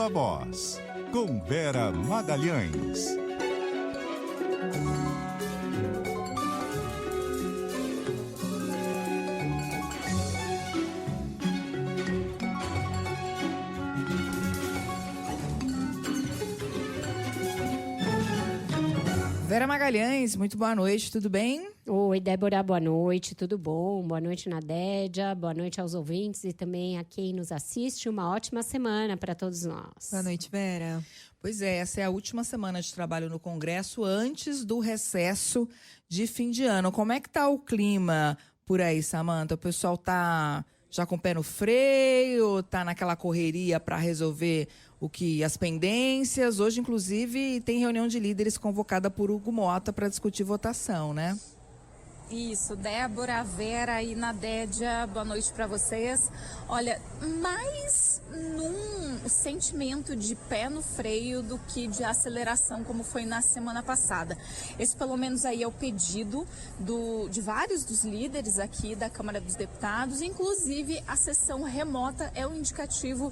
Viva Voz, com Vera Magalhães. Vera Magalhães, muito boa noite, tudo bem? Oi, Débora, boa noite, tudo bom? Boa noite, Nadédia, boa noite aos ouvintes e também a quem nos assiste. Uma ótima semana para todos nós. Boa noite, Vera. Pois é, essa é a última semana de trabalho no Congresso antes do recesso de fim de ano. Como é que tá o clima por aí, Samanta? O pessoal tá já com o pé no freio, tá naquela correria para resolver as pendências? Hoje, inclusive, tem reunião de líderes convocada por Hugo Motta para discutir votação, né? Isso, Débora, Vera e Nadédia, boa noite para vocês. Olha, mais num sentimento de pé no freio do que de aceleração, como foi na semana passada. Esse, pelo menos, aí é o pedido de vários dos líderes aqui da Câmara dos Deputados, inclusive a sessão remota é um indicativo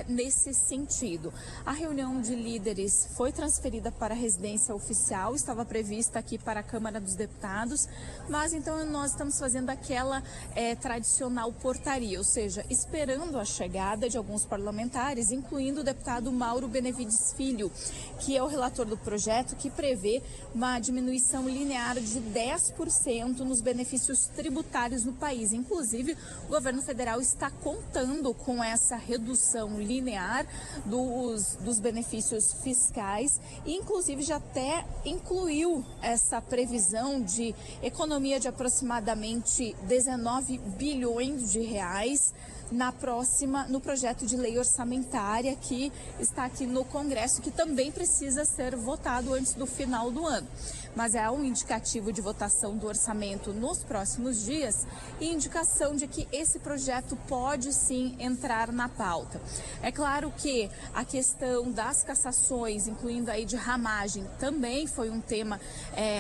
nesse sentido. A reunião de líderes foi transferida para a residência oficial, estava prevista aqui para a Câmara dos Deputados, mas então nós estamos fazendo aquela tradicional portaria, ou seja, esperando a chegada de alguns parlamentares, incluindo o deputado Mauro Benevides Filho, que é o relator do projeto, que prevê uma diminuição linear de 10% nos benefícios tributários no país. Inclusive, o governo federal está contando com essa redução linear dos benefícios fiscais e, inclusive, já até incluiu essa previsão de economia de aproximadamente 19 bilhões de reais no projeto de lei orçamentária que está aqui no Congresso, que também precisa ser votado antes do final do ano. Mas é um indicativo de votação do orçamento nos próximos dias e indicação de que esse projeto pode sim entrar na pauta. É claro que a questão das cassações, incluindo aí de ramagem, também foi um tema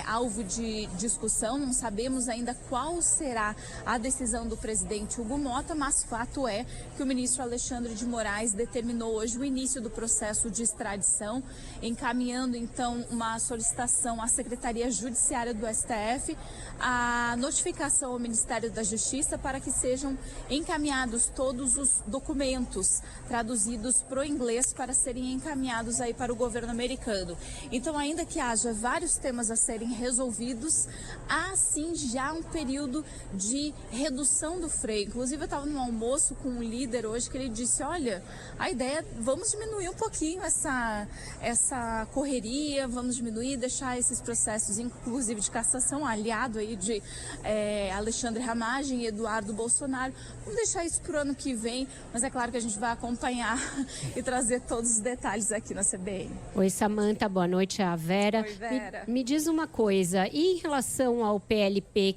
alvo de discussão. Não sabemos ainda qual será a decisão do presidente Hugo Motta, mas fato é que o ministro Alexandre de Moraes determinou hoje o início do processo de extradição, encaminhando então uma solicitação à Secretaria Judiciária do STF, a notificação ao Ministério da Justiça para que sejam encaminhados todos os documentos traduzidos para o inglês para serem encaminhados aí para o governo americano. Então, ainda que haja vários temas a serem resolvidos, há sim já um período de redução do freio. Inclusive, eu estava no almoço com um líder hoje que ele disse, olha, a ideia é vamos diminuir um pouquinho essa correria, vamos diminuir, deixar esses processos, inclusive de cassação, aliado aí de Alexandre Ramagem e Eduardo Bolsonaro, vamos deixar isso para o ano que vem, mas é claro que a gente vai acompanhar e trazer todos os detalhes aqui na CBN. Oi, Samanta, boa noite, a Vera. Oi, Vera. Me diz uma coisa, e em relação ao PLP,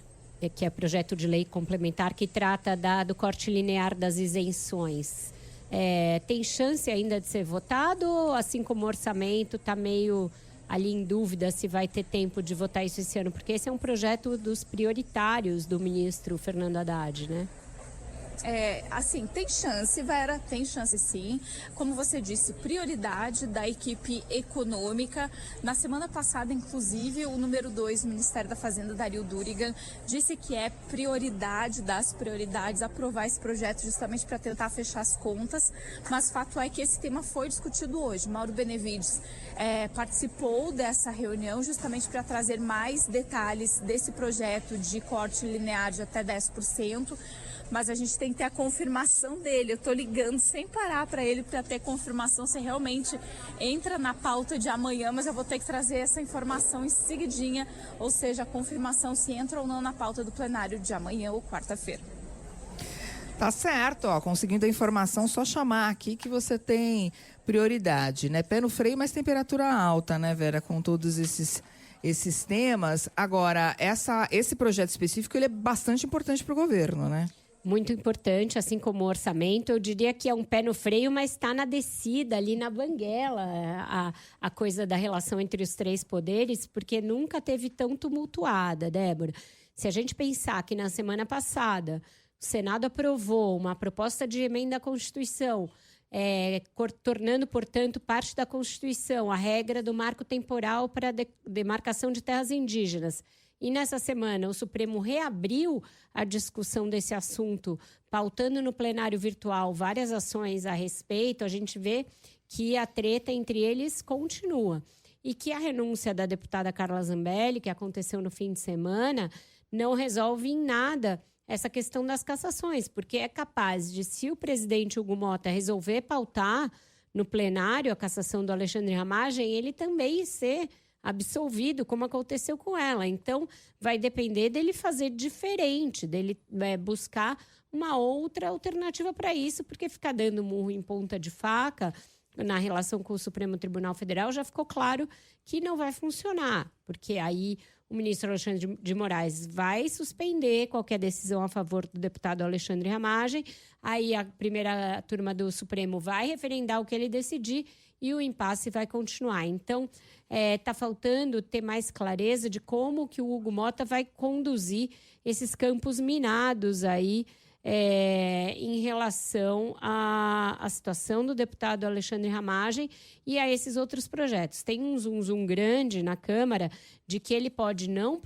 que é projeto de lei complementar que trata do corte linear das isenções, tem chance ainda de ser votado ou, assim como o orçamento, está meio ali em dúvida se vai ter tempo de votar isso esse ano? Porque esse é um projeto dos prioritários do ministro Fernando Haddad, né? Assim, tem chance, Vera, tem chance sim. Como você disse, prioridade da equipe econômica. Na semana passada, inclusive, o número 2 do Ministério da Fazenda, Dario Durigan, disse que é prioridade das prioridades aprovar esse projeto justamente para tentar fechar as contas. Mas fato é que esse tema foi discutido hoje. Mauro Benevides participou dessa reunião justamente para trazer mais detalhes desse projeto de corte linear de até 10%. Mas a gente tem que ter a confirmação dele. Eu estou ligando sem parar para ele para ter confirmação se realmente entra na pauta de amanhã, mas eu vou ter que trazer essa informação em seguidinha, ou seja, a confirmação se entra ou não na pauta do plenário de amanhã ou quarta-feira. Tá certo, conseguindo a informação, só chamar aqui que você tem prioridade, né? Pé no freio, mas temperatura alta, né, Vera, com todos esses temas. Agora, esse projeto específico, ele é bastante importante para o governo, né? Muito importante, assim como o orçamento. Eu diria que é um pé no freio, mas está na descida, ali na banguela, a coisa da relação entre os três poderes, porque nunca teve tão tumultuada, Débora. Se a gente pensar que na semana passada o Senado aprovou uma proposta de emenda à Constituição tornando, portanto, parte da Constituição a regra do marco temporal para a demarcação de terras indígenas. E nessa semana o Supremo reabriu a discussão desse assunto, pautando no plenário virtual várias ações a respeito. A gente vê que a treta entre eles continua e que a renúncia da deputada Carla Zambelli, que aconteceu no fim de semana, não resolve em nada essa questão das cassações, porque é capaz de, se o presidente Hugo Motta resolver pautar no plenário a cassação do Alexandre Ramagem, ele também ser absolvido, como aconteceu com ela. Então, vai depender dele fazer diferente, dele buscar uma outra alternativa para isso, porque ficar dando murro em ponta de faca na relação com o Supremo Tribunal Federal já ficou claro que não vai funcionar, porque aí o ministro Alexandre de Moraes vai suspender qualquer decisão a favor do deputado Alexandre Ramagem, aí a primeira turma do Supremo vai referendar o que ele decidir e o impasse vai continuar. Então, está faltando ter mais clareza de como que o Hugo Motta vai conduzir esses campos minados aí em relação à situação do deputado Alexandre Ramagem e a esses outros projetos. Tem um zum grande na Câmara de que ele pode não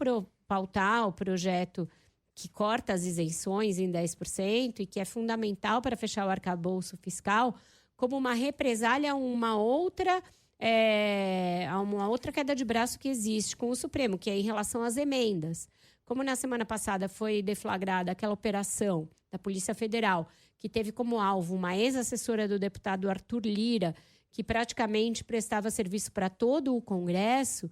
pautar o projeto que corta as isenções em 10% e que é fundamental para fechar o arcabouço fiscal, como uma represália a uma outra queda de braço que existe com o Supremo, que é em relação às emendas. Como na semana passada foi deflagrada aquela operação da Polícia Federal, que teve como alvo uma ex-assessora do deputado Arthur Lira, que praticamente prestava serviço para todo o Congresso,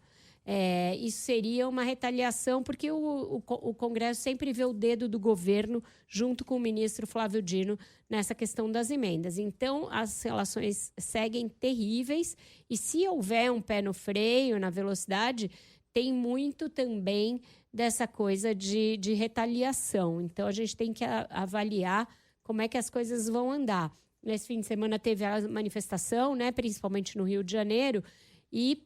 isso seria uma retaliação, porque o Congresso sempre vê o dedo do governo junto com o ministro Flávio Dino nessa questão das emendas. Então, as relações seguem terríveis e, se houver um pé no freio, na velocidade, tem muito também dessa coisa de retaliação. Então, a gente tem que avaliar como é que as coisas vão andar. Nesse fim de semana teve a manifestação, né, principalmente no Rio de Janeiro, e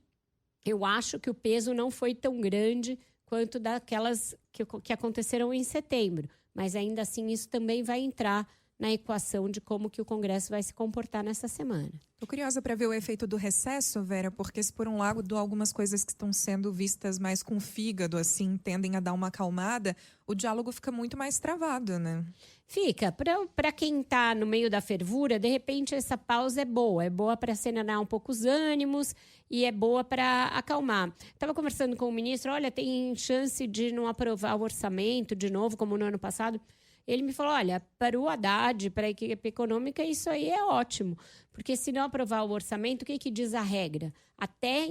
eu acho que o peso não foi tão grande quanto daquelas que aconteceram em setembro. Mas, ainda assim, isso também vai entrar na equação de como que o Congresso vai se comportar nessa semana. Estou curiosa para ver o efeito do recesso, Vera, porque se por um lado algumas coisas que estão sendo vistas mais com fígado, assim, tendem a dar uma acalmada, o diálogo fica muito mais travado, né? Fica. Para quem está no meio da fervura, de repente essa pausa é boa. É boa para serenar um pouco os ânimos e é boa para acalmar. Estava conversando com o ministro, olha, tem chance de não aprovar o orçamento de novo, como no ano passado. Ele me falou, olha, para o Haddad, para a equipe econômica, isso aí é ótimo. Porque se não aprovar o orçamento, o que diz a regra? Até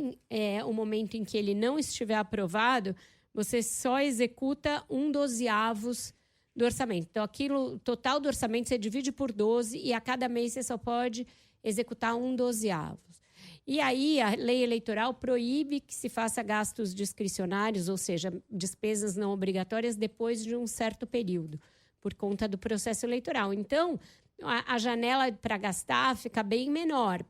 o momento em que ele não estiver aprovado, você só executa 1/12 do orçamento. Então, o total do orçamento você divide por 12 e a cada mês você só pode executar 1/12. E aí a lei eleitoral proíbe que se faça gastos discricionários, ou seja, despesas não obrigatórias depois de um certo período, por conta do processo eleitoral. Então, a janela para gastar fica bem menor,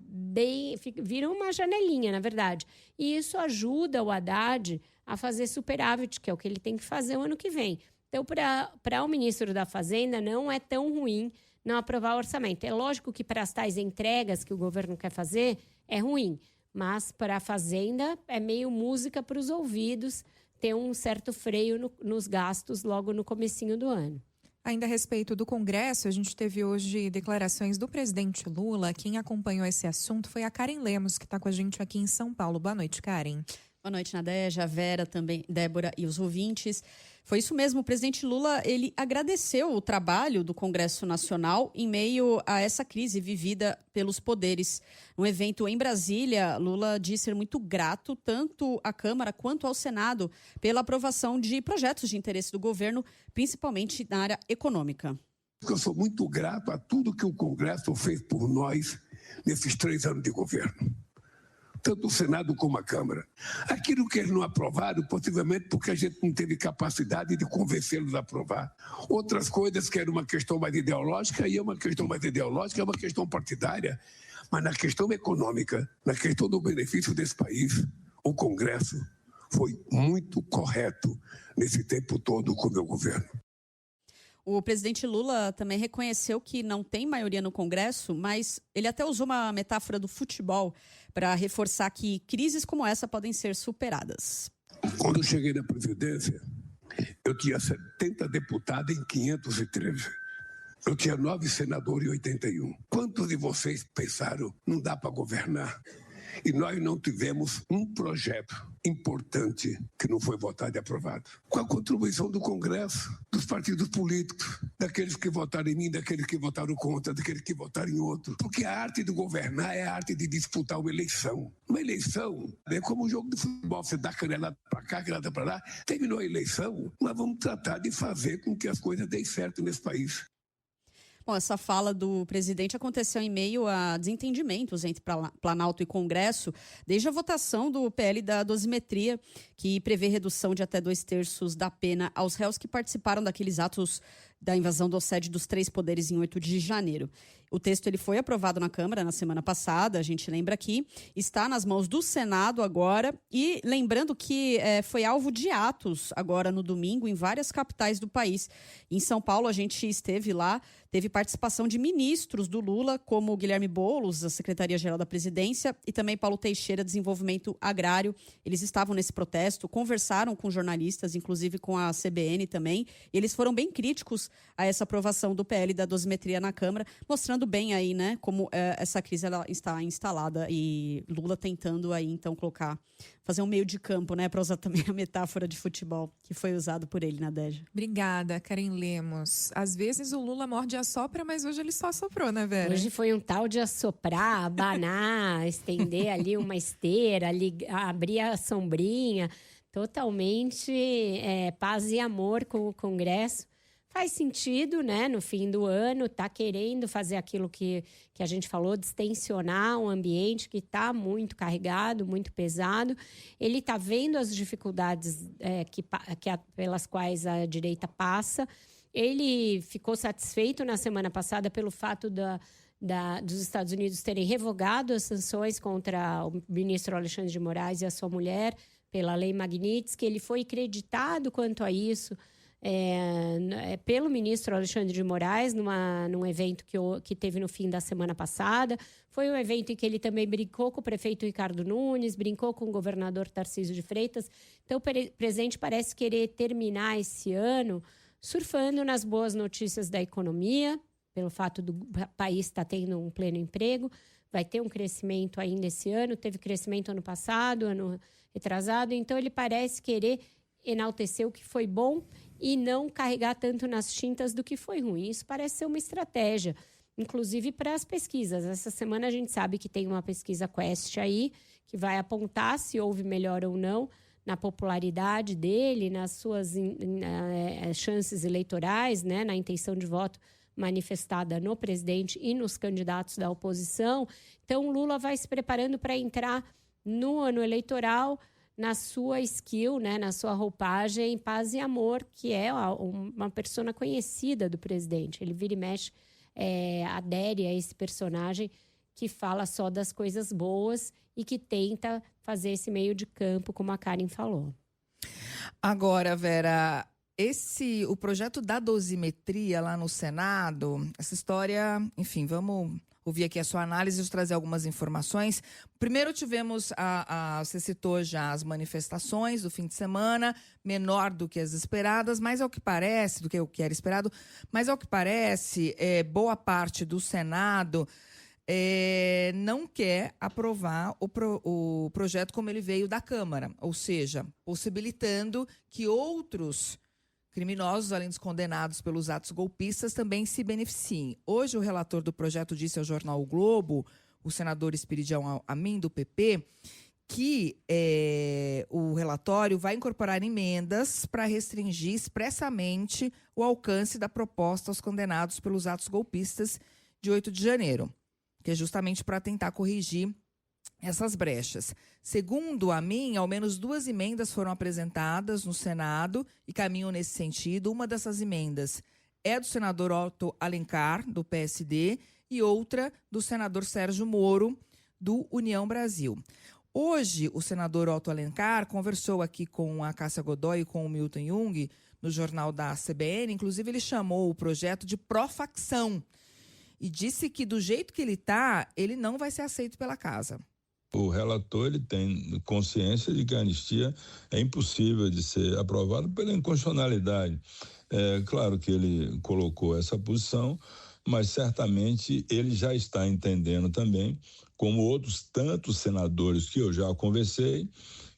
vira uma janelinha, na verdade. E isso ajuda o Haddad a fazer superávit, que é o que ele tem que fazer o ano que vem. Então, para o ministro da Fazenda, não é tão ruim não aprovar o orçamento. É lógico que para as tais entregas que o governo quer fazer, é ruim. Mas para a Fazenda, é meio música para os ouvidos ter um certo freio nos gastos logo no comecinho do ano. Ainda a respeito do Congresso, a gente teve hoje declarações do presidente Lula. Quem acompanhou esse assunto foi a Karen Lemos, que está com a gente aqui em São Paulo. Boa noite, Karen. Boa noite, Nadégia, Vera, também Débora e os ouvintes. Foi isso mesmo, o presidente Lula, ele agradeceu o trabalho do Congresso Nacional em meio a essa crise vivida pelos poderes. No evento em Brasília, Lula disse ser muito grato tanto à Câmara quanto ao Senado pela aprovação de projetos de interesse do governo, principalmente na área econômica. Eu sou muito grato a tudo que o Congresso fez por nós nesses 3 anos de governo. Tanto o Senado como a Câmara. Aquilo que eles não aprovaram, possivelmente porque a gente não teve capacidade de convencê-los a aprovar. Outras coisas que era uma questão mais ideológica, e é uma questão mais ideológica, é uma questão partidária. Mas na questão econômica, na questão do benefício desse país, o Congresso foi muito correto nesse tempo todo com o meu governo. O presidente Lula também reconheceu que não tem maioria no Congresso, mas ele até usou uma metáfora do futebol para reforçar que crises como essa podem ser superadas. Quando eu cheguei na presidência, eu tinha 70 deputados em 513. Eu tinha 9 senadores em 81. Quantos de vocês pensaram, não dá para governar? E nós não tivemos um projeto importante que não foi votado e aprovado. Com a contribuição do Congresso, dos partidos políticos, daqueles que votaram em mim, daqueles que votaram contra, daqueles que votaram em outro. Porque a arte de governar é a arte de disputar uma eleição. Uma eleição é como um jogo de futebol, você dá canelada para cá, canelada para lá. Terminou a eleição, nós vamos tratar de fazer com que as coisas deem certo nesse país. Bom, essa fala do presidente aconteceu em meio a desentendimentos entre Planalto e Congresso, desde a votação do PL da dosimetria, que prevê redução de até 2/3 da pena aos réus que participaram daqueles atos da invasão do sede dos 3 poderes em 8 de janeiro. O texto ele foi aprovado na Câmara na semana passada, a gente lembra aqui, está nas mãos do Senado agora e lembrando que foi alvo de atos agora no domingo em várias capitais do país. Em São Paulo a gente esteve lá, teve participação de ministros do Lula, como Guilherme Boulos, da Secretaria-Geral da Presidência, e também Paulo Teixeira, Desenvolvimento Agrário. Eles estavam nesse protesto, conversaram com jornalistas, inclusive com a CBN também, e eles foram bem críticos a essa aprovação do PL da dosimetria na Câmara, mostrando bem aí, né, como essa crise ela está instalada e Lula tentando aí, então, fazer um meio de campo, né, para usar também a metáfora de futebol que foi usado por ele na Déja. Obrigada, Karen Lemos. Às vezes o Lula morde e assopra, mas hoje ele só assoprou, né, Vera? Hoje foi um tal de assoprar, abanar, estender ali uma esteira, abrir a sombrinha, totalmente paz e amor com o Congresso. Faz sentido, né? No fim do ano, tá querendo fazer aquilo que a gente falou, distensionar um ambiente que está muito carregado, muito pesado. Ele está vendo as dificuldades pelas quais a direita passa. Ele ficou satisfeito na semana passada pelo fato dos Estados Unidos terem revogado as sanções contra o ministro Alexandre de Moraes e a sua mulher pela Lei Magnitsky. Ele foi creditado quanto a isso pelo ministro Alexandre de Moraes num evento que teve no fim da semana passada. Foi um evento em que ele também brincou com o prefeito Ricardo Nunes, brincou com o governador Tarcísio de Freitas. Então, o presidente parece querer terminar esse ano surfando nas boas notícias da economia, pelo fato do país estar tendo um pleno emprego. Vai ter um crescimento ainda esse ano, teve crescimento ano passado, ano retrasado. Então, ele parece querer enaltecer o que foi bom e não carregar tanto nas tintas do que foi ruim. Isso parece ser uma estratégia, inclusive para as pesquisas. Essa semana a gente sabe que tem uma pesquisa Quest aí, que vai apontar se houve melhora ou não na popularidade dele, nas suas chances eleitorais, né, na intenção de voto manifestada no presidente e nos candidatos da oposição. Então, Lula vai se preparando para entrar no ano eleitoral na sua skill, né, na sua roupagem paz e amor, que é uma persona conhecida do presidente. Ele vira e mexe, adere a esse personagem que fala só das coisas boas e que tenta fazer esse meio de campo, como a Karen falou. Agora, Vera, o projeto da dosimetria lá no Senado, essa história, enfim, vamos ouvir aqui a sua análise e trazer algumas informações. Primeiro tivemos, você citou já as manifestações do fim de semana, menor do que as esperadas, mas ao que parece, do que o que era esperado, mas ao que parece, boa parte do Senado não quer aprovar o projeto como ele veio da Câmara, ou seja, possibilitando que outros criminosos, além dos condenados pelos atos golpistas, também se beneficiem. Hoje, o relator do projeto disse ao jornal O Globo, o senador Espiridião Amin, do PP, que o relatório vai incorporar emendas para restringir expressamente o alcance da proposta aos condenados pelos atos golpistas de 8 de janeiro, que é justamente para tentar corrigir essas brechas. Segundo a mim, ao menos 2 emendas foram apresentadas no Senado e caminham nesse sentido. Uma dessas emendas é do senador Otto Alencar, do PSD, e outra do senador Sérgio Moro, do União Brasil. Hoje, o senador Otto Alencar conversou aqui com a Cássia Godoy e com o Milton Jung no jornal da CBN. Inclusive, ele chamou o projeto de pró-facção e disse que, do jeito que ele está, ele não vai ser aceito pela casa. O relator ele tem consciência de que a anistia é impossível de ser aprovada pela inconstitucionalidade. É claro que ele colocou essa posição, mas certamente ele já está entendendo também, como outros tantos senadores que eu já conversei,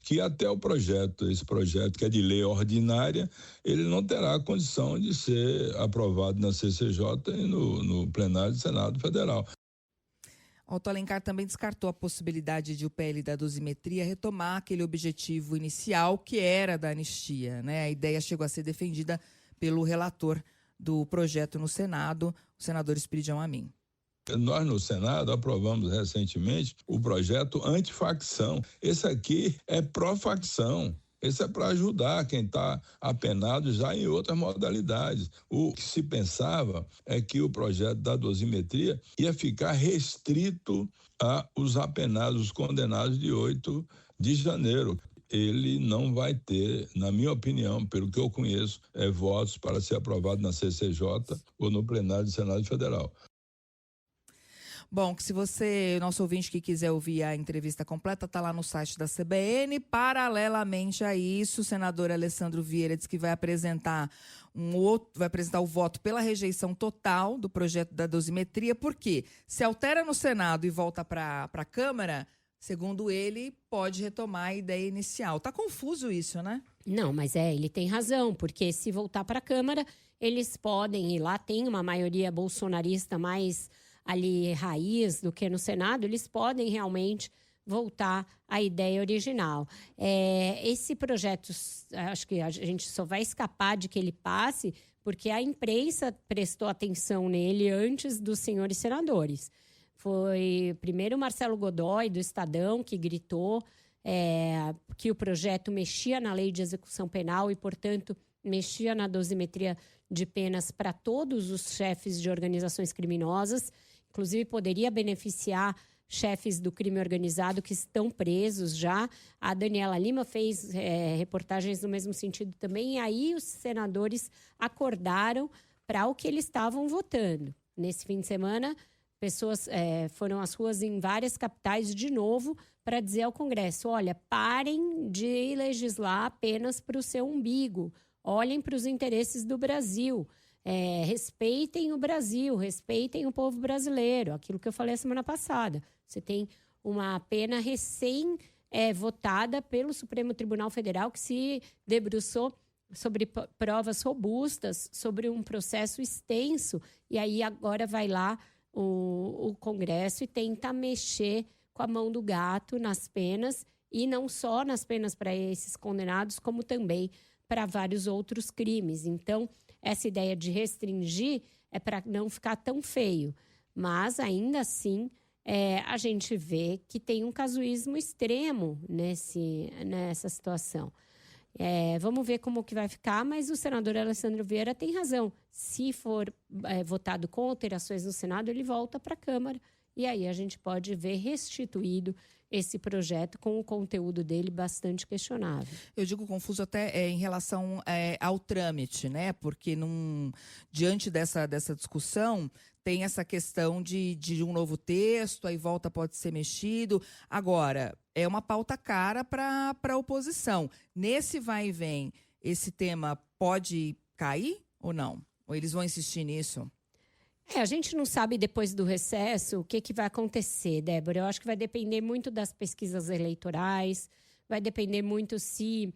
que até esse projeto que é de lei ordinária, ele não terá condição de ser aprovado na CCJ e no plenário do Senado Federal. Otto Alencar também descartou a possibilidade de o PL da dosimetria retomar aquele objetivo inicial que era da anistia, né? A ideia chegou a ser defendida pelo relator do projeto no Senado, o senador Espiridião Amin. Nós, no Senado, aprovamos recentemente o projeto antifacção. Esse aqui é pró-facção. Esse é para ajudar quem está apenado já em outras modalidades. O que se pensava é que o projeto da dosimetria ia ficar restrito aos apenados, os condenados de 8 de janeiro. Ele não vai ter, na minha opinião, pelo que eu conheço, votos para ser aprovado na CCJ ou no plenário do Senado Federal. Bom, que se você, nosso ouvinte que quiser ouvir a entrevista completa, está lá no site da CBN. Paralelamente a isso, o senador Alessandro Vieira diz que vai apresentar o voto pela rejeição total do projeto da dosimetria, porque se altera no Senado e volta para a Câmara, segundo ele, pode retomar a ideia inicial. Tá confuso isso, né? Não, mas ele tem razão, porque se voltar para a Câmara, eles podem, e lá tem uma maioria bolsonarista mais ali raiz do que no Senado, eles podem realmente voltar à ideia original. Esse projeto, acho que a gente só vai escapar de que ele passe porque a imprensa prestou atenção nele antes dos senhores senadores. Foi primeiro o Marcelo Godoy, do Estadão, que gritou que o projeto mexia na lei de execução penal e, portanto, mexia na dosimetria de penas para todos os chefes de organizações criminosas. Inclusive, poderia beneficiar chefes do crime organizado que estão presos já. A Daniela Lima fez reportagens no mesmo sentido também. E aí os senadores acordaram para o que eles estavam votando. Nesse fim de semana, pessoas foram às ruas em várias capitais de novo para dizer ao Congresso, olha, parem de legislar apenas para o seu umbigo. Olhem para os interesses do Brasil. Respeitem o Brasil, respeitem o povo brasileiro, aquilo que eu falei a semana passada. Você tem uma pena votada pelo Supremo Tribunal Federal que se debruçou sobre provas robustas, sobre um processo extenso, e aí agora vai lá o Congresso e tenta mexer com a mão do gato nas penas, e não só nas penas para esses condenados, como também para vários outros crimes. Então, essa ideia de restringir é para não ficar tão feio. Mas, ainda assim, a gente vê que tem um casuísmo extremo nessa situação. Vamos ver como que vai ficar, mas o senador Alessandro Vieira tem razão. Se for votado com alterações no Senado, ele volta para a Câmara. E aí a gente pode ver restituído esse projeto com o conteúdo dele bastante questionável. Eu digo confuso até em relação ao trâmite, né? Porque diante dessa discussão tem essa questão de um novo texto, aí pode ser mexido. Agora, é uma pauta cara para a oposição. Nesse vai e vem, esse tema pode cair ou não? Ou eles vão insistir nisso? A gente não sabe depois do recesso o que vai acontecer, Débora. Eu acho que vai depender muito das pesquisas eleitorais, vai depender muito se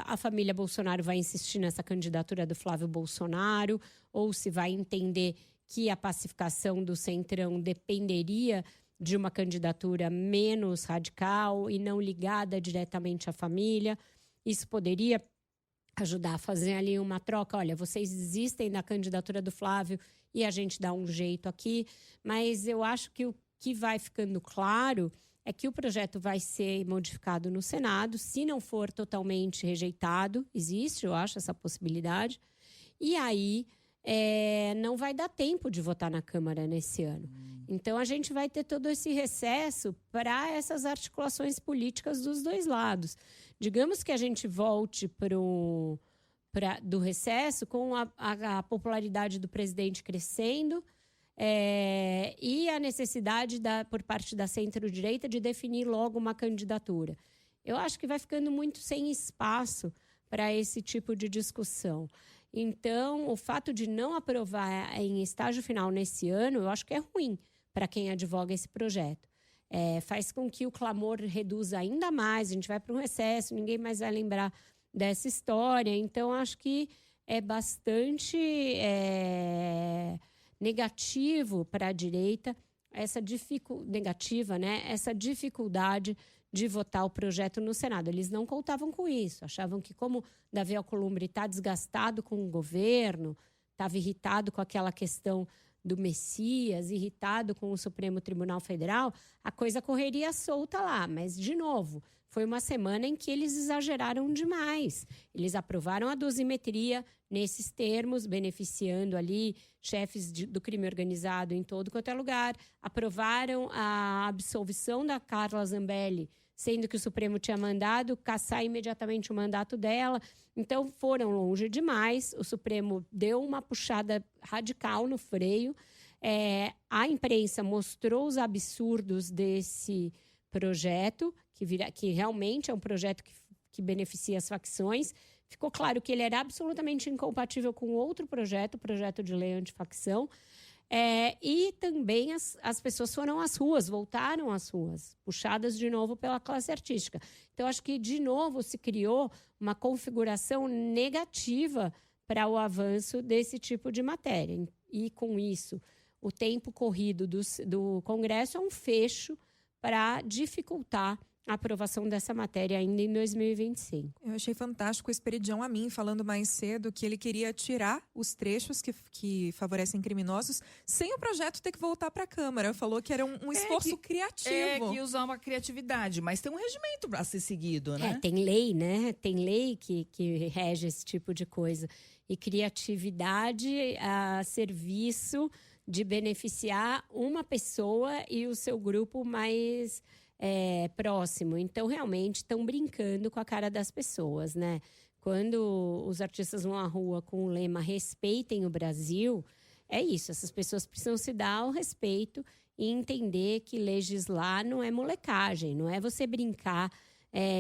a família Bolsonaro vai insistir nessa candidatura do Flávio Bolsonaro ou se vai entender que a pacificação do Centrão dependeria de uma candidatura menos radical e não ligada diretamente à família. Isso poderia ajudar a fazer ali uma troca. Olha, vocês desistem da candidatura do Flávio e a gente dá um jeito aqui. Mas eu acho que o que vai ficando claro é que o projeto vai ser modificado no Senado, se não for totalmente rejeitado. Existe, eu acho, essa possibilidade. E aí não vai dar tempo de votar na Câmara nesse ano. Então, a gente vai ter todo esse recesso para essas articulações políticas dos dois lados. Digamos que a gente volte para do recesso, com a popularidade do presidente crescendo e a necessidade por parte da centro-direita de definir logo uma candidatura. Eu acho que vai ficando muito sem espaço para esse tipo de discussão. Então, o fato de não aprovar em estágio final nesse ano, eu acho que é ruim para quem advoga esse projeto. Faz com que o clamor reduza ainda mais, a gente vai para um recesso, ninguém mais vai lembrar dessa história. Então, acho que é bastante negativo para a direita essa dificuldade de votar o projeto no Senado. Eles não contavam com isso, achavam que como Davi Alcolumbre está desgastado com o governo, estava irritado com aquela questão do Messias, irritado com o Supremo Tribunal Federal, a coisa correria solta lá. Mas, de novo, foi uma semana em que eles exageraram demais. Eles aprovaram a dosimetria nesses termos, beneficiando ali chefes do crime organizado em todo quanto é lugar. Aprovaram a absolvição da Carla Zambelli, sendo que o Supremo tinha mandado cassar imediatamente o mandato dela. Então, foram longe demais. O Supremo deu uma puxada radical no freio. A imprensa mostrou os absurdos desse projeto, que realmente é um projeto que beneficia as facções. Ficou claro que ele era absolutamente incompatível com outro projeto, o projeto de lei antifacção. E também as pessoas foram às ruas, voltaram às ruas, puxadas de novo pela classe artística. Então, acho que, de novo, se criou uma configuração negativa para o avanço desse tipo de matéria. E, com isso, o tempo corrido do Congresso é um fecho para dificultar a aprovação dessa matéria ainda em 2025. Eu achei fantástico o Esperidião Amin falando mais cedo que ele queria tirar os trechos que favorecem criminosos sem o projeto ter que voltar para a Câmara. Falou que era um esforço criativo. Que usar uma criatividade, mas tem um regimento para ser seguido, né? Tem lei, né? Tem lei que rege esse tipo de coisa. E criatividade a serviço de beneficiar uma pessoa e o seu grupo mais próximo. Então, realmente, estão brincando com a cara das pessoas, né? Quando os artistas vão à rua com o lema "Respeitem o Brasil", é isso. Essas pessoas precisam se dar o respeito e entender que legislar não é molecagem, não é você brincar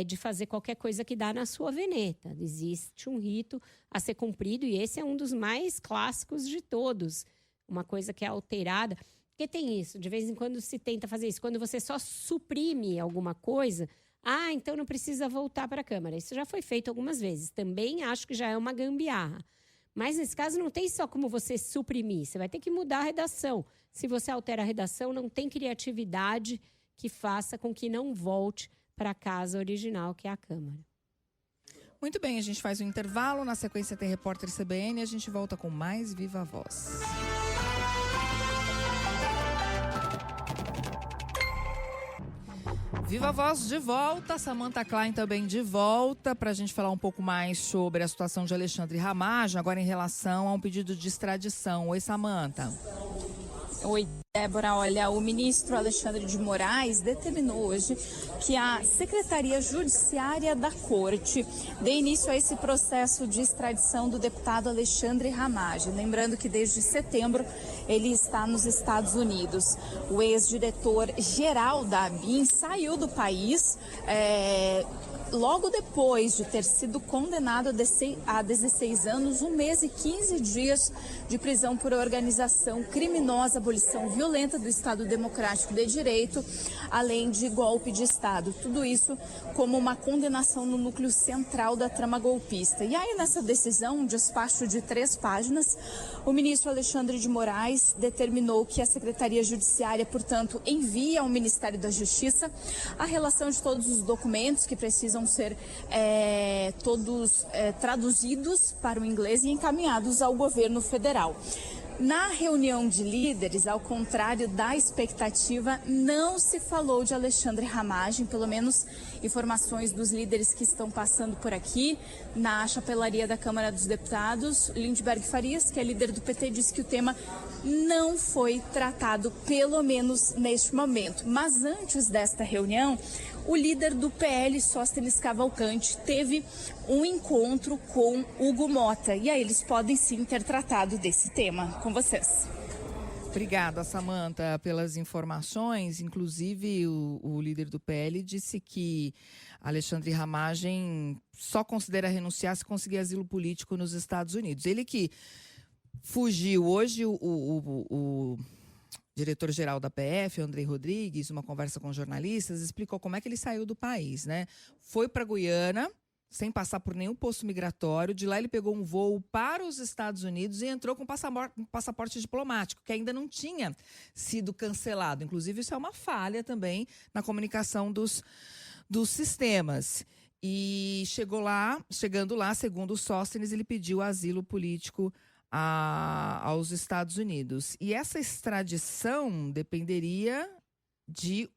de fazer qualquer coisa que dá na sua veneta. Existe um rito a ser cumprido e esse é um dos mais clássicos de todos. Uma coisa que é alterada. Porque tem isso, de vez em quando se tenta fazer isso. Quando você só suprime alguma coisa, então não precisa voltar para a Câmara. Isso já foi feito algumas vezes. Também acho que já é uma gambiarra. Mas nesse caso não tem só como você suprimir. Você vai ter que mudar a redação. Se você altera a redação, não tem criatividade que faça com que não volte para a casa original, que é a Câmara. Muito bem, a gente faz um intervalo. Na sequência tem Repórter CBN e a gente volta com mais Viva Voz. Viva Voz de volta, Samantha Klein também de volta para a gente falar um pouco mais sobre a situação de Alexandre Ramagem, agora em relação a um pedido de extradição. Oi, Samantha. Oi, Débora. Olha, o ministro Alexandre de Moraes determinou hoje que a Secretaria Judiciária da Corte dê início a esse processo de extradição do deputado Alexandre Ramagem. Lembrando que desde setembro ele está nos Estados Unidos. O ex-diretor-geral da ABIN saiu do país logo depois de ter sido condenado a 16 anos, 1 mês e 15 dias de prisão por organização criminosa, abolição violenta do Estado Democrático de Direito, além de golpe de Estado. Tudo isso como uma condenação no núcleo central da trama golpista. E aí, nessa decisão, um despacho de 3 páginas, o ministro Alexandre de Moraes determinou que a Secretaria Judiciária, portanto, envie ao Ministério da Justiça a relação de todos os documentos que precisam ser todos traduzidos para o inglês e encaminhados ao governo federal. Na reunião de líderes, ao contrário da expectativa, não se falou de Alexandre Ramagem, pelo menos informações dos líderes que estão passando por aqui. Na chapelaria da Câmara dos Deputados, Lindbergh Farias, que é líder do PT, disse que o tema não foi tratado, pelo menos neste momento. Mas antes desta reunião, o líder do PL, Sóstenes Cavalcante, teve um encontro com Hugo Mota. E aí eles podem sim ter tratado desse tema. Com vocês. Obrigada, Samantha, pelas informações. Inclusive, o líder do PL disse que Alexandre Ramagem só considera renunciar se conseguir asilo político nos Estados Unidos. Ele que fugiu hoje, o diretor-geral da PF, Andrei Rodrigues, numa conversa com jornalistas, explicou como é que ele saiu do país, né? Foi para Guiana, sem passar por nenhum posto migratório. De lá ele pegou um voo para os Estados Unidos e entrou com passaporte diplomático, que ainda não tinha sido cancelado. Inclusive, isso é uma falha também na comunicação dos sistemas. E chegando lá, segundo o Sóstenes, ele pediu asilo político aos Estados Unidos. E essa extradição dependeria de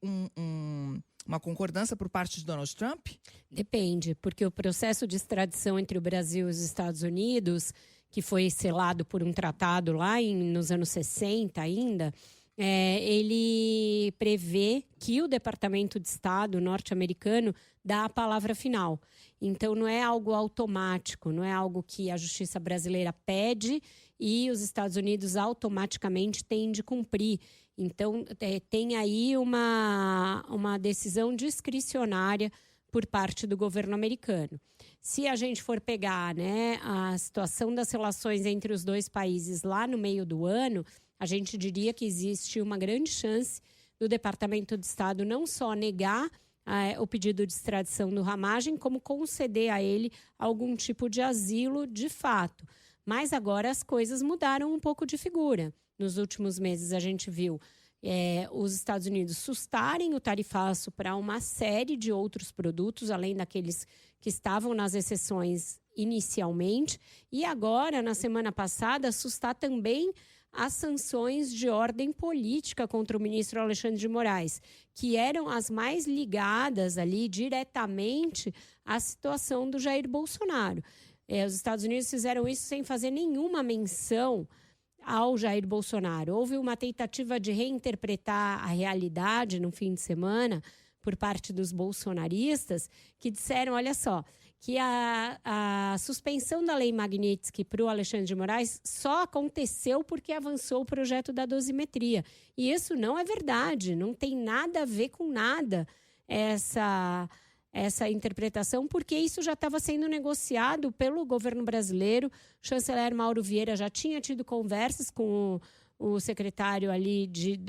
uma concordância por parte de Donald Trump? Depende, porque o processo de extradição entre o Brasil e os Estados Unidos, que foi selado por um tratado lá nos anos 60 ainda, ele prevê que o Departamento de Estado norte-americano dá a palavra final. Então, não é algo automático, não é algo que a justiça brasileira pede e os Estados Unidos automaticamente têm de cumprir. Então, tem aí uma decisão discricionária por parte do governo americano. Se a gente for pegar, né, a situação das relações entre os dois países lá no meio do ano, a gente diria que existe uma grande chance do Departamento de Estado não só negar o pedido de extradição do Ramagem, como conceder a ele algum tipo de asilo de fato. Mas agora as coisas mudaram um pouco de figura. Nos últimos meses a gente viu os Estados Unidos sustarem o tarifaço para uma série de outros produtos, além daqueles que estavam nas exceções inicialmente. E agora, na semana passada, sustar também as sanções de ordem política contra o ministro Alexandre de Moraes, que eram as mais ligadas ali diretamente à situação do Jair Bolsonaro. Os Estados Unidos fizeram isso sem fazer nenhuma menção ao Jair Bolsonaro. Houve uma tentativa de reinterpretar a realidade no fim de semana por parte dos bolsonaristas, que disseram, olha só, que a suspensão da lei Magnitsky para o Alexandre de Moraes só aconteceu porque avançou o projeto da dosimetria. E isso não é verdade, não tem nada a ver com nada essa interpretação, porque isso já estava sendo negociado pelo governo brasileiro. O chanceler Mauro Vieira já tinha tido conversas com o secretário ali de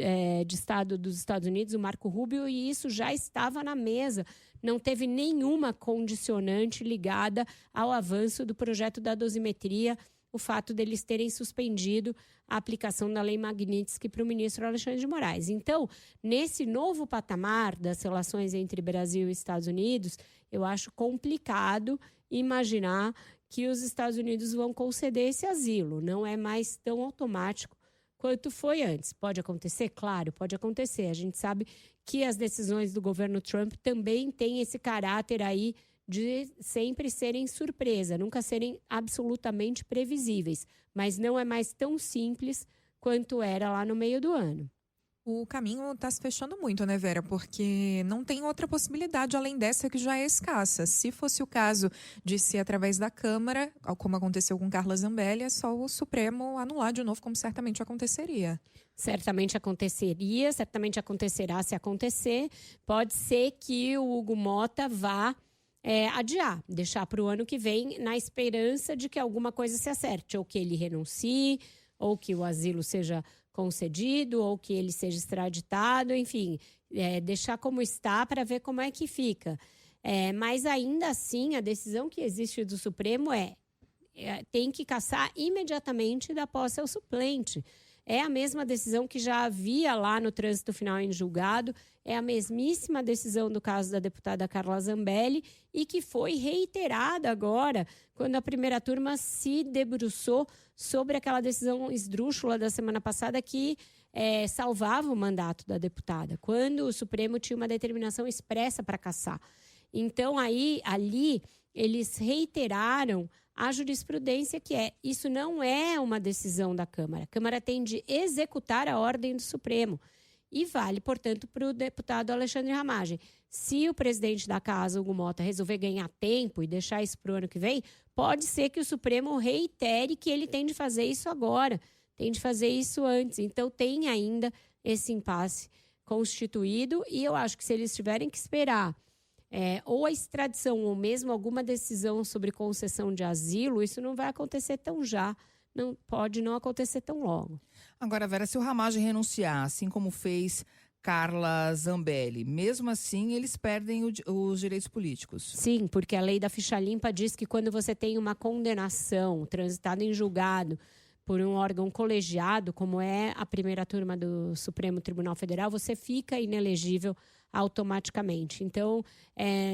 Estado dos Estados Unidos, o Marco Rubio, e isso já estava na mesa. Não teve nenhuma condicionante ligada ao avanço do projeto da dosimetria, o fato deles terem suspendido a aplicação da lei Magnitsky para o ministro Alexandre de Moraes. Então, nesse novo patamar das relações entre Brasil e Estados Unidos, eu acho complicado imaginar que os Estados Unidos vão conceder esse asilo. Não é mais tão automático quanto foi antes. Pode acontecer? Claro, pode acontecer. A gente sabe que as decisões do governo Trump também têm esse caráter aí de sempre serem surpresa, nunca serem absolutamente previsíveis. Mas não é mais tão simples quanto era lá no meio do ano. O caminho está se fechando muito, né, Vera? Porque não tem outra possibilidade além dessa que já é escassa. Se fosse o caso de ser através da Câmara, como aconteceu com Carla Zambelli, é só o Supremo anular de novo, como certamente aconteceria. Certamente aconteceria, certamente acontecerá se acontecer. Pode ser que o Hugo Mota vá adiar, deixar para o ano que vem, na esperança de que alguma coisa se acerte, ou que ele renuncie, ou que o asilo seja concedido, ou que ele seja extraditado, enfim, deixar como está para ver como é que fica. Mas ainda assim, a decisão que existe do Supremo tem que cassar imediatamente da posse ao suplente. É a mesma decisão que já havia lá no trânsito final em julgado, é a mesmíssima decisão do caso da deputada Carla Zambelli e que foi reiterada agora, quando a primeira turma se debruçou sobre aquela decisão esdrúxula da semana passada que salvava o mandato da deputada, quando o Supremo tinha uma determinação expressa para cassar. Então, ali, eles reiteraram a jurisprudência isso não é uma decisão da Câmara. A Câmara tem de executar a ordem do Supremo e vale, portanto, para o deputado Alexandre Ramagem. Se o presidente da casa, Hugo Mota, resolver ganhar tempo e deixar isso para o ano que vem, pode ser que o Supremo reitere que ele tem de fazer isso agora, tem de fazer isso antes. Então, tem ainda esse impasse constituído e eu acho que se eles tiverem que esperar ou a extradição ou mesmo alguma decisão sobre concessão de asilo, isso não vai acontecer tão já, não pode não acontecer tão logo. Agora, Vera, se o Ramagem renunciar, assim como fez Carla Zambelli, mesmo assim eles perdem os direitos políticos? Sim, porque a lei da ficha limpa diz que quando você tem uma condenação transitada em julgado por um órgão colegiado, como é a primeira turma do Supremo Tribunal Federal, você fica inelegível automaticamente. Então,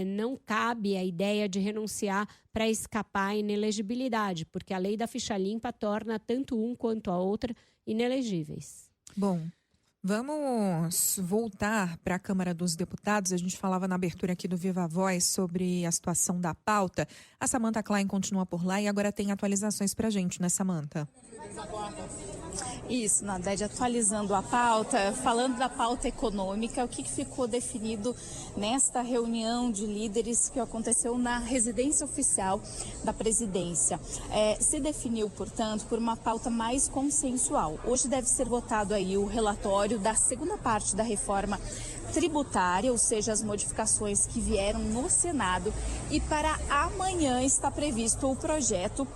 não cabe a ideia de renunciar para escapar à inelegibilidade, porque a lei da ficha limpa torna tanto um quanto a outra inelegíveis. Bom, vamos voltar para a Câmara dos Deputados. A gente falava na abertura aqui do Viva Voz sobre a situação da pauta. A Samantha Klein continua por lá e agora tem atualizações para a gente, né, Samantha? Isso, Nadege, atualizando a pauta, falando da pauta econômica, o que ficou definido nesta reunião de líderes que aconteceu na residência oficial da presidência. Se definiu, portanto, por uma pauta mais consensual. Hoje deve ser votado aí o relatório da segunda parte da reforma tributária, ou seja, as modificações que vieram no Senado, e para amanhã está previsto o projeto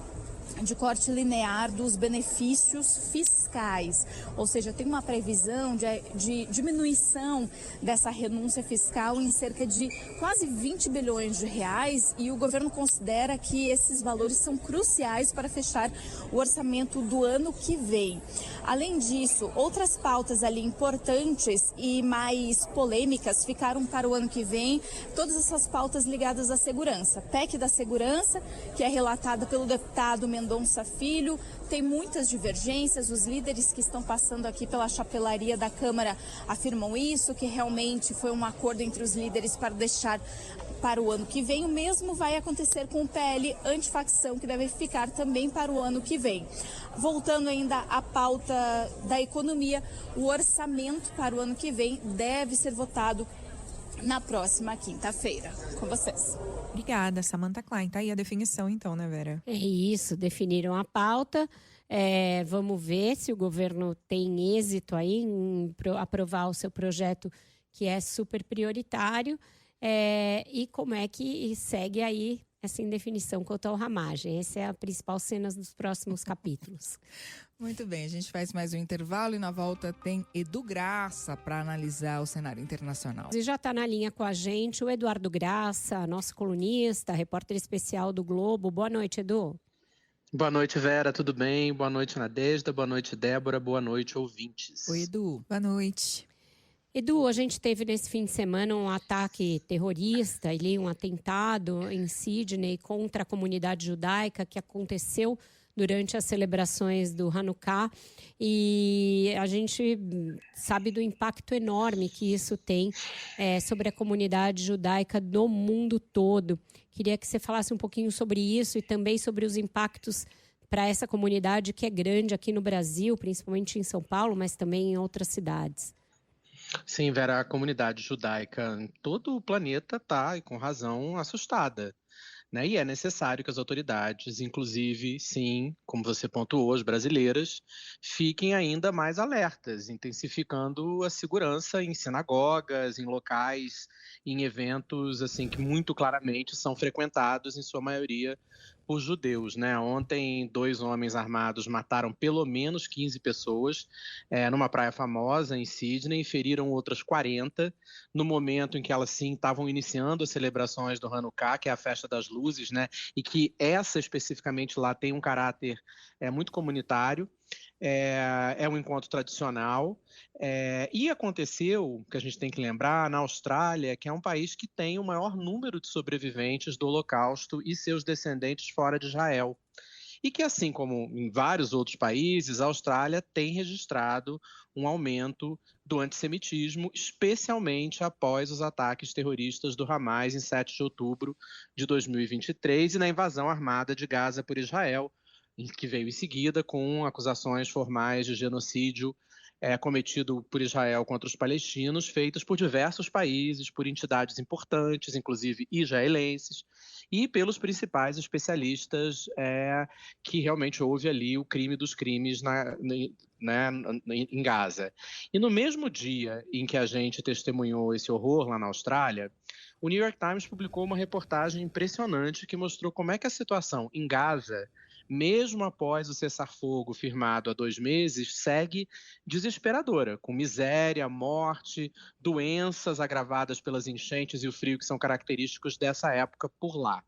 de corte linear dos benefícios fiscais, ou seja, tem uma previsão de diminuição dessa renúncia fiscal em cerca de quase 20 bilhões de reais, e o governo considera que esses valores são cruciais para fechar o orçamento do ano que vem. Além disso, outras pautas ali importantes e mais polêmicas ficaram para o ano que vem, todas essas pautas ligadas à segurança. PEC da segurança, que é relatada pelo deputado Mendonça Filho, tem muitas divergências, os líderes que estão passando aqui pela chapelaria da Câmara afirmam isso, que realmente foi um acordo entre os líderes para deixar para o ano que vem. O mesmo vai acontecer com o PL antifacção, que deve ficar também para o ano que vem. Voltando ainda à pauta da economia, o orçamento para o ano que vem deve ser votado na próxima quinta-feira. Com vocês. Obrigada, Samantha Klein. Tá aí a definição então, né, Vera? É isso, definiram a pauta. Vamos ver se o governo tem êxito aí em aprovar o seu projeto, que é super prioritário, e como é que segue aí essa indefinição quanto ao Ramagem. Essa é a principal cena dos próximos capítulos. Muito bem, a gente faz mais um intervalo e na volta tem Edu Graça para analisar o cenário internacional. E já está na linha com a gente o Eduardo Graça, nosso colunista, repórter especial do Globo. Boa noite, Edu. Boa noite, Vera, tudo bem? Boa noite, Nadejda, boa noite, Débora, boa noite, ouvintes. Oi, Edu. Boa noite. Edu, a gente teve nesse fim de semana um ataque terrorista, um atentado em Sydney contra a comunidade judaica que aconteceu durante as celebrações do Hanukkah, e a gente sabe do impacto enorme que isso tem sobre a comunidade judaica do mundo todo. Queria que você falasse um pouquinho sobre isso e também sobre os impactos para essa comunidade que é grande aqui no Brasil, principalmente em São Paulo, mas também em outras cidades. Sim, Vera, a comunidade judaica em todo o planeta está, e com razão, assustada. Né? E é necessário que as autoridades, inclusive, sim, como você pontuou, as brasileiras, fiquem ainda mais alertas, intensificando a segurança em sinagogas, em locais, em eventos assim que muito claramente são frequentados, em sua maioria, por judeus. Né? Ontem, 2 homens armados mataram pelo menos 15 pessoas numa praia famosa em Sydney, e feriram outras 40, no momento em que elas sim estavam iniciando as celebrações do Hanukkah, que é a festa das luzes, né? E que essa especificamente lá tem um caráter muito comunitário. É um encontro tradicional, e aconteceu, que a gente tem que lembrar, na Austrália, que é um país que tem o maior número de sobreviventes do Holocausto e seus descendentes fora de Israel. e que, assim como em vários outros países, a Austrália tem registrado um aumento do antissemitismo, especialmente após os ataques terroristas do Hamas em 7 de outubro de 2023 e na invasão armada de Gaza por Israel, que veio em seguida com acusações formais de genocídio cometido por Israel contra os palestinos, feitas por diversos países, por entidades importantes, inclusive israelenses, e pelos principais especialistas que realmente houve ali o crime dos crimes em Gaza. E no mesmo dia em que a gente testemunhou esse horror lá na Austrália, o New York Times publicou uma reportagem impressionante que mostrou como é que a situação em Gaza, mesmo após o cessar-fogo firmado há 2 meses, segue desesperadora, com miséria, morte, doenças agravadas pelas enchentes e o frio que são característicos dessa época por lá.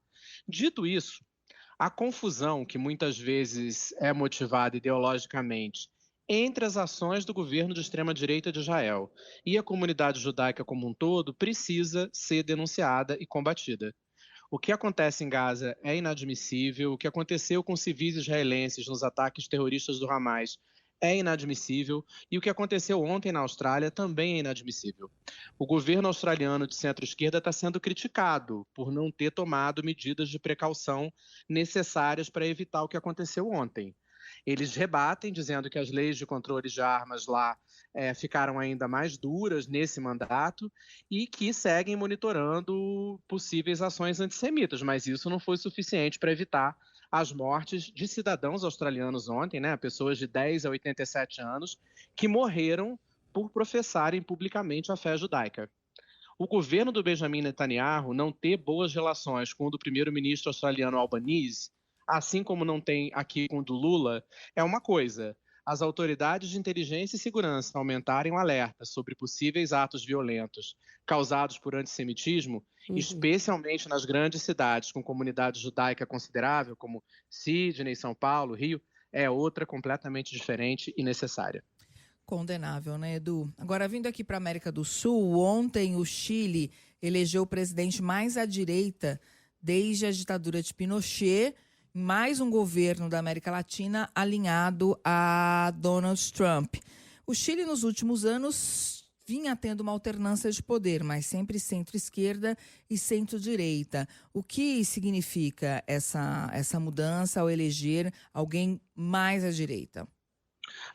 Dito isso, a confusão que muitas vezes é motivada ideologicamente entre as ações do governo de extrema-direita de Israel e a comunidade judaica como um todo precisa ser denunciada e combatida. O que acontece em Gaza é inadmissível, o que aconteceu com civis israelenses nos ataques terroristas do Hamas é inadmissível e o que aconteceu ontem na Austrália também é inadmissível. O governo australiano de centro-esquerda está sendo criticado por não ter tomado medidas de precaução necessárias para evitar o que aconteceu ontem. Eles rebatem, dizendo que as leis de controle de armas lá ficaram ainda mais duras nesse mandato e que seguem monitorando possíveis ações antissemitas, mas isso não foi suficiente para evitar as mortes de cidadãos australianos ontem, pessoas de 10 a 87 anos, que morreram por professarem publicamente a fé judaica. O governo do Benjamin Netanyahu não ter boas relações com o do primeiro-ministro australiano Albanese, assim como não tem aqui com o do Lula, é uma coisa. As autoridades de inteligência e segurança aumentarem o alerta sobre possíveis atos violentos causados por antissemitismo, especialmente nas grandes cidades com comunidade judaica considerável, como Sydney, São Paulo, Rio, é outra completamente diferente e necessária. Condenável, né, Edu? Agora, vindo aqui para a América do Sul, ontem o Chile elegeu o presidente mais à direita desde a ditadura de Pinochet, mais um governo da América Latina alinhado a Donald Trump. O Chile, nos últimos anos, vinha tendo uma alternância de poder, mas sempre centro-esquerda e centro-direita. O que significa essa mudança ao eleger alguém mais à direita?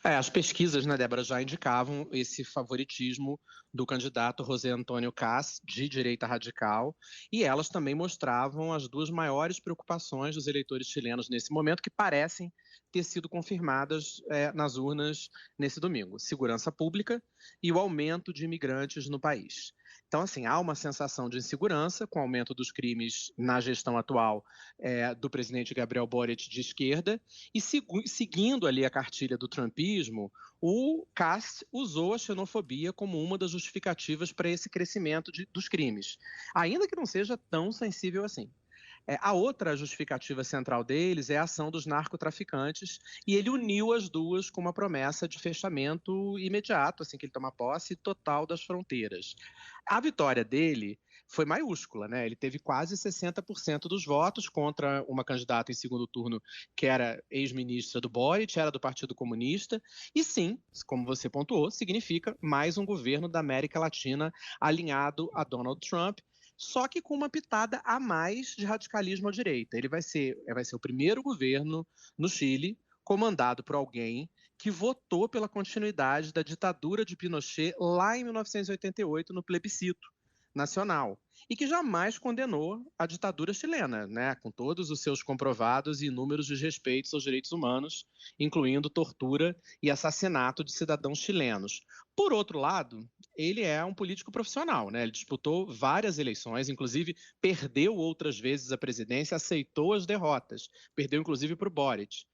As pesquisas, Débora, já indicavam esse favoritismo do candidato José Antônio Kast, de direita radical, e elas também mostravam as 2 maiores preocupações dos eleitores chilenos nesse momento, que parecem ter sido confirmadas nas urnas nesse domingo: segurança pública e o aumento de imigrantes no país. Então, assim, há uma sensação de insegurança com o aumento dos crimes na gestão atual do presidente Gabriel Boric de esquerda, e seguindo ali a cartilha do trumpismo, o Kast usou a xenofobia como uma das justificativas para esse crescimento dos crimes, ainda que não seja tão sensível assim. A outra justificativa central deles é a ação dos narcotraficantes, e ele uniu as duas com uma promessa de fechamento imediato, assim que ele toma posse, total das fronteiras. A vitória dele foi maiúscula, Ele teve quase 60% dos votos contra uma candidata em segundo turno que era ex-ministra do Boric, era do Partido Comunista, e sim, como você pontuou, significa mais um governo da América Latina alinhado a Donald Trump, só que com uma pitada a mais de radicalismo à direita. Ele vai ser o primeiro governo no Chile comandado por alguém que votou pela continuidade da ditadura de Pinochet lá em 1988 no plebiscito nacional e que jamais condenou a ditadura chilena, com todos os seus comprovados e inúmeros desrespeitos aos direitos humanos, incluindo tortura e assassinato de cidadãos chilenos. Por outro lado, ele é um político profissional, Ele disputou várias eleições, inclusive perdeu outras vezes a presidência, aceitou as derrotas, perdeu inclusive para o Boric.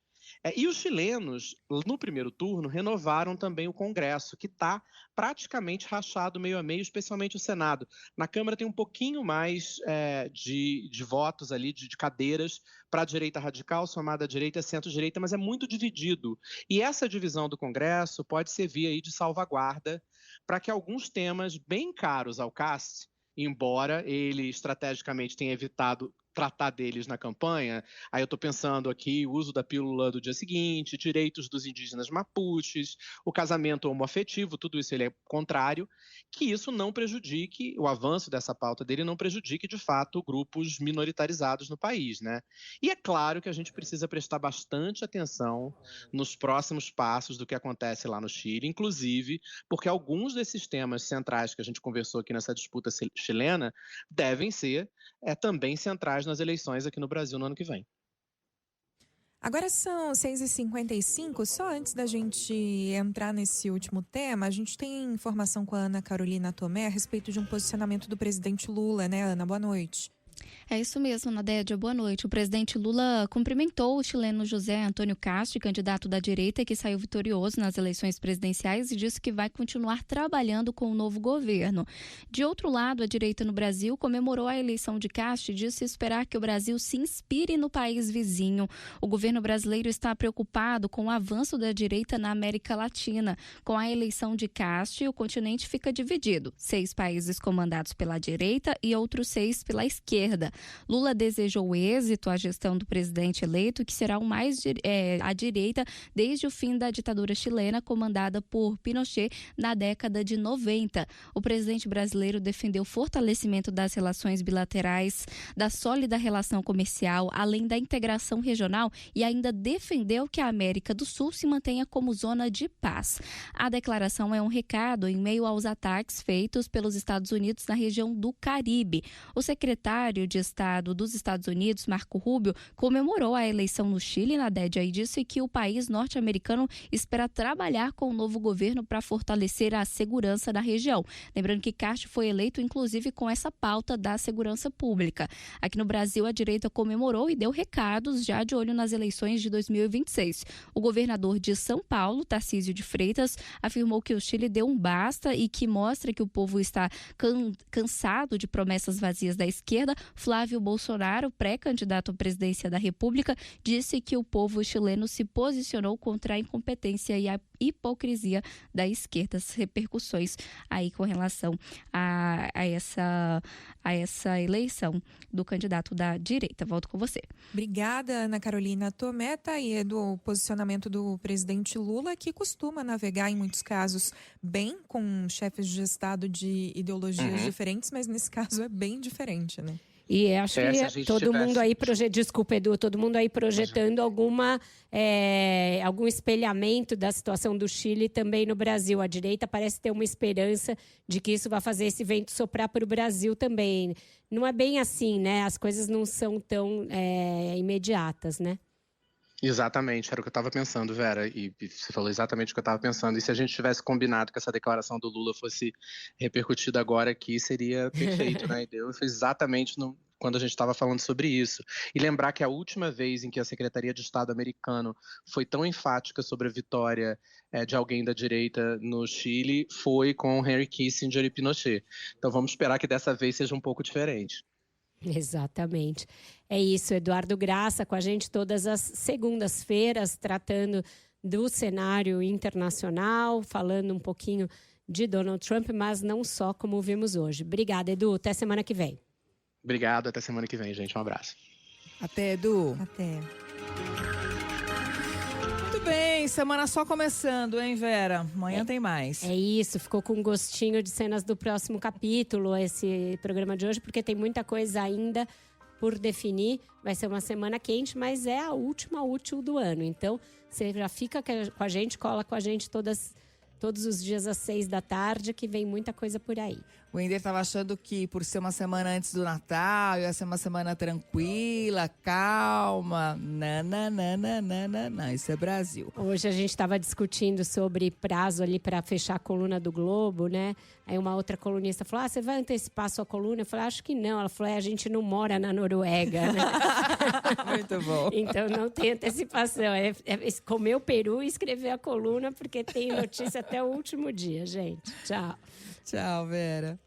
E os chilenos, no primeiro turno, renovaram também o Congresso, que está praticamente rachado meio a meio, especialmente o Senado. Na Câmara tem um pouquinho mais de votos ali, de cadeiras para a direita radical, somada à direita e centro-direita, mas é muito dividido. E essa divisão do Congresso pode servir aí de salvaguarda para que alguns temas bem caros ao Kast, embora ele estrategicamente tenha evitado tratar deles na campanha, aí eu estou pensando aqui o uso da pílula do dia seguinte, direitos dos indígenas mapuches, o casamento homoafetivo, tudo isso ele é contrário, que isso não prejudique, o avanço dessa pauta dele não prejudique, de fato, grupos minoritarizados no país, né? E é claro que a gente precisa prestar bastante atenção nos próximos passos do que acontece lá no Chile, inclusive porque alguns desses temas centrais que a gente conversou aqui nessa disputa chilena devem ser também centrais nas eleições aqui no Brasil no ano que vem. Agora são 6h55, só antes da gente entrar nesse último tema, a gente tem informação com a Ana Carolina Tomé a respeito de um posicionamento do presidente Lula, né, Ana? Boa noite. É isso mesmo, Nadédia. Boa noite. O presidente Lula cumprimentou o chileno José Antônio Castro, candidato da direita que saiu vitorioso nas eleições presidenciais, e disse que vai continuar trabalhando com o novo governo. De outro lado, a direita no Brasil comemorou a eleição de Castro e disse esperar que o Brasil se inspire no país vizinho. O governo brasileiro está preocupado com o avanço da direita na América Latina. Com a eleição de Castro, o continente fica dividido. 6 países comandados pela direita e outros 6 pela esquerda. Lula desejou êxito à gestão do presidente eleito, que será o mais à direita desde o fim da ditadura chilena, comandada por Pinochet na década de 90. O presidente brasileiro defendeu o fortalecimento das relações bilaterais, da sólida relação comercial, além da integração regional, e ainda defendeu que a América do Sul se mantenha como zona de paz. A declaração é um recado em meio aos ataques feitos pelos Estados Unidos na região do Caribe. O secretário de Estado dos Estados Unidos, Marco Rubio, comemorou a eleição no Chile, Nadédia, e disse que o país norte-americano espera trabalhar com o novo governo para fortalecer a segurança na região. Lembrando que Castro foi eleito, inclusive, com essa pauta da segurança pública. Aqui no Brasil, a direita comemorou e deu recados já de olho nas eleições de 2026. O governador de São Paulo, Tarcísio de Freitas, afirmou que o Chile deu um basta e que mostra que o povo está cansado de promessas vazias da esquerda. Flávio Bolsonaro, pré-candidato à presidência da República, disse que o povo chileno se posicionou contra a incompetência e a hipocrisia da esquerda. As repercussões aí com relação a essa eleição do candidato da direita. Volto com você. Obrigada, Ana Carolina Tomé. Tá aí do posicionamento do presidente Lula, que costuma navegar, em muitos casos, bem com chefes de Estado de ideologias diferentes, mas nesse caso é bem diferente, né? E acho que todo mundo aí, desculpa, Edu, todo mundo aí projetando algum espelhamento da situação do Chile também no Brasil. A direita parece ter uma esperança de que isso vai fazer esse vento soprar para o Brasil também. Não é bem assim, né? As coisas não são tão imediatas, né? Exatamente, era o que eu estava pensando, Vera, e você falou exatamente o que eu estava pensando. E se a gente tivesse combinado que essa declaração do Lula fosse repercutida agora aqui, seria perfeito, né? E deu exatamente quando a gente estava falando sobre isso. E lembrar que a última vez em que a Secretaria de Estado americano foi tão enfática sobre a vitória de alguém da direita no Chile foi com Henry Kissinger e Pinochet. Então vamos esperar que dessa vez seja um pouco diferente. Exatamente. É isso, Eduardo Graça com a gente todas as segundas-feiras, tratando do cenário internacional, falando um pouquinho de Donald Trump, mas não só, como vimos hoje. Obrigada, Edu. Até semana que vem. Obrigado, até semana que vem, gente. Um abraço. Até, Edu. Até. Muito bem, semana só começando, hein, Vera? Amanhã tem mais. É isso, ficou com um gostinho de cenas do próximo capítulo esse programa de hoje, porque tem muita coisa ainda por definir. Vai ser uma semana quente, mas é a última útil do ano. Então, você já fica com a gente, cola com a gente todos os dias às 6h, que vem muita coisa por aí. O Wender estava achando que por ser uma semana antes do Natal, ia ser uma semana tranquila, calma. Não, isso é Brasil. Hoje a gente estava discutindo sobre prazo ali para fechar a coluna do Globo, né? Aí uma outra colunista falou, você vai antecipar a sua coluna? Eu falei, acho que não. Ela falou, a gente não mora na Noruega, né? Muito bom. Então não tem antecipação. É comer o peru e escrever a coluna, porque tem notícia até o último dia, gente. Tchau. Tchau, Vera.